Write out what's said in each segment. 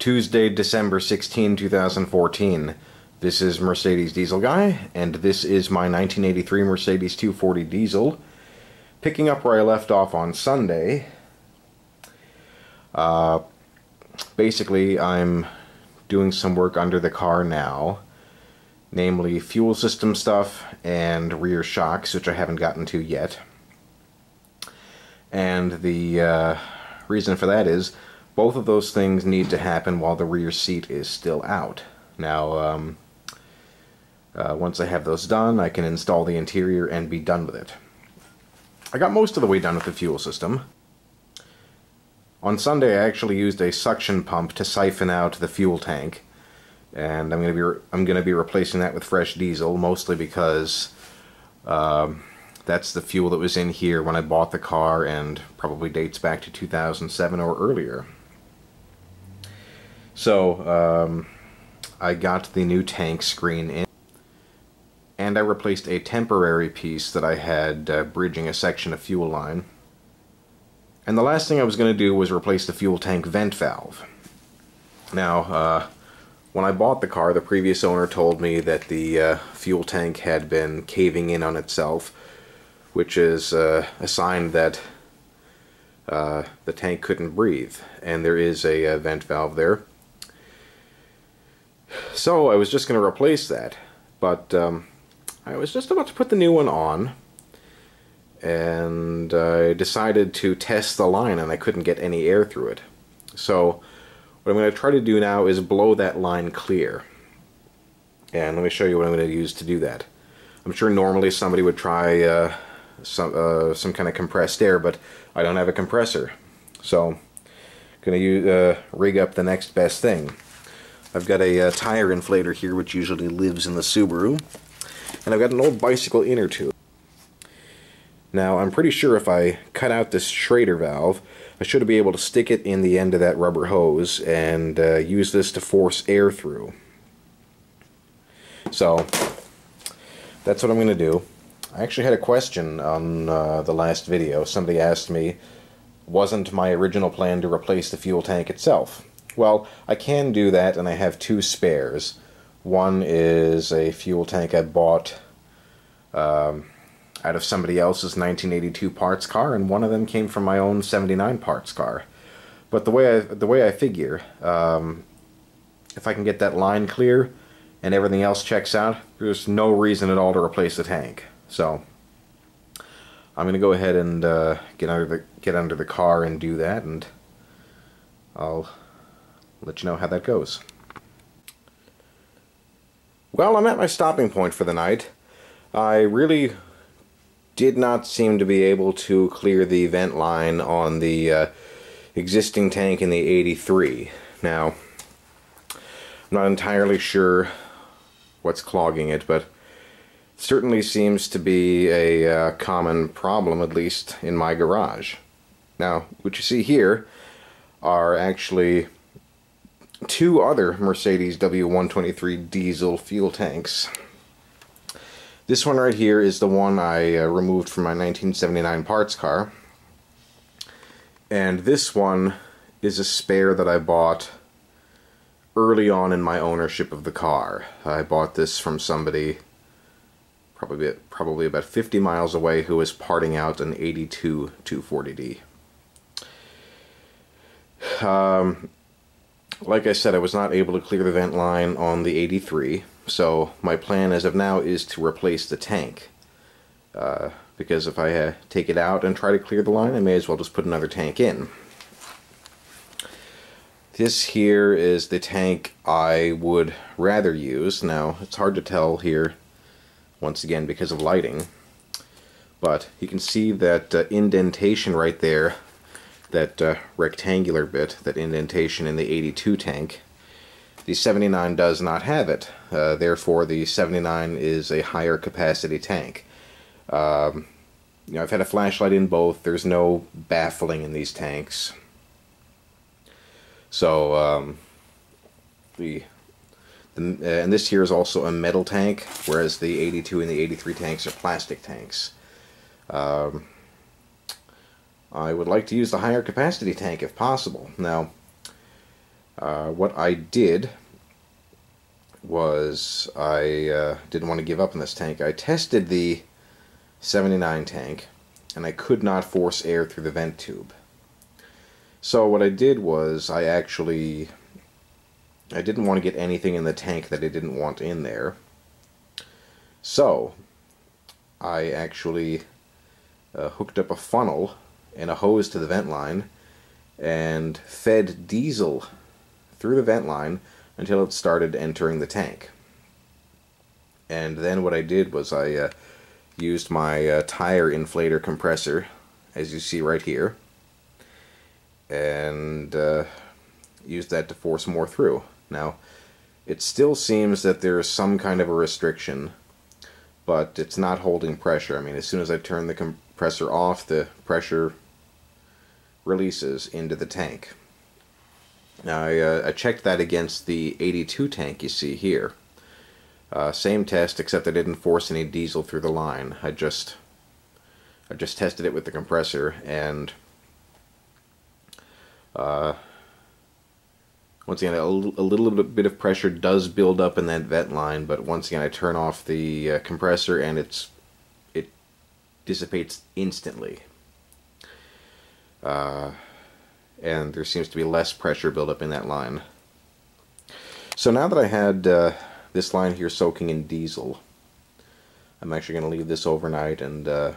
Tuesday, December 16, 2014. This is Mercedes Diesel Guy, and this is my 1983 Mercedes 240 Diesel. Picking up where I left off on Sunday. Basically, I'm doing some work under the car now, namely fuel system stuff and rear shocks, which I haven't gotten to yet. And the reason for that is both of those things need to happen while the rear seat is still out. Now, once I have those done, I can install the interior and be done with it. I got most of the way done with the fuel system. On Sunday, I actually used a suction pump to siphon out the fuel tank, and I'm going to be replacing that with fresh diesel, mostly because that's the fuel that was in here when I bought the car, and probably dates back to 2007 or earlier. So, I got the new tank screen in, and I replaced a temporary piece that I had bridging a section of fuel line. And the last thing I was going to do was replace the fuel tank vent valve. Now, when I bought the car, the previous owner told me that the fuel tank had been caving in on itself, which is a sign that the tank couldn't breathe, and there is a vent valve there. So I was just going to replace that, but I was just about to put the new one on, and I decided to test the line, and I couldn't get any air through it. So what I'm going to try to do now is blow that line clear. And let me show you what I'm going to use to do that. I'm sure normally somebody would try some kind of compressed air, but I don't have a compressor. So I'm going to rig up the next best thing. I've got a tire inflator here, which usually lives in the Subaru, and I've got an old bicycle inner tube. Now, I'm pretty sure if I cut out this Schrader valve, I should be able to stick it in the end of that rubber hose and use this to force air through. So, that's what I'm going to do. I actually had a question on the last video. Somebody asked me, wasn't my original plan to replace the fuel tank itself? Well, I can do that, and I have two spares. One is a fuel tank I bought out of somebody else's 1982 parts car, and one of them came from my own 79 parts car. But the way I figure, if I can get that line clear and everything else checks out, there's no reason at all to replace the tank. So I'm going to go ahead and get under the car and do that, and I'll let you know how that goes. Well, I'm at my stopping point for the night. I really did not seem to be able to clear the vent line on the existing tank in the 83. Now, I'm not entirely sure what's clogging it, but it certainly seems to be a common problem, at least in my garage. Now, what you see here are actually two other Mercedes W123 diesel fuel tanks. This one right here is the one I removed from my 1979 parts car, and this one is a spare that I bought early on in my ownership of the car. I bought this from somebody probably about 50 miles away who was parting out an 82 240D. Like I said, I was not able to clear the vent line on the 83, so my plan as of now is to replace the tank. Because if I take it out and try to clear the line, I may as well just put another tank in. This here is the tank I would rather use. Now, it's hard to tell here, once again, because of lighting, but you can see that indentation right there, that rectangular bit, that indentation in the 82 tank. The 79 does not have it. Therefore, the 79 is a higher capacity tank. You know, I've had a flashlight in both. There's no baffling in these tanks. So, and this here is also a metal tank, whereas the 82 and the 83 tanks are plastic tanks. I would like to use the higher capacity tank if possible. Now, What I did was I didn't want to give up on this tank. I tested the 79 tank, and I could not force air through the vent tube. So what I did was I didn't want to get anything in the tank that I didn't want in there. So I actually hooked up a funnel and a hose to the vent line and fed diesel through the vent line until it started entering the tank. And then what I did was I used my tire inflator compressor, as you see right here, and used that to force more through. Now, it still seems that there's some kind of a restriction, but it's not holding pressure. I mean, as soon as I turn the compressor off, the pressure releases into the tank. Now, I checked that against the 82 tank you see here. Same test, except I didn't force any diesel through the line. I just tested it with the compressor, and once again, a little bit of pressure does build up in that vent line, but once again, I turn off the compressor and it dissipates instantly. And there seems to be less pressure buildup in that line. So now that I had this line here soaking in diesel, I'm actually going to leave this overnight and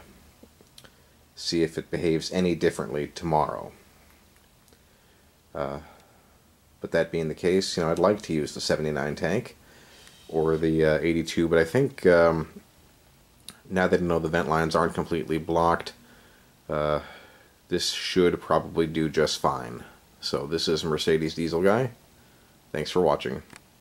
see if it behaves any differently tomorrow. But that being the case, I'd like to use the 79 tank or the 82, but I think now that I know the vent lines aren't completely blocked, this should probably do just fine. So this is Mercedes Diesel Guy. Thanks for watching.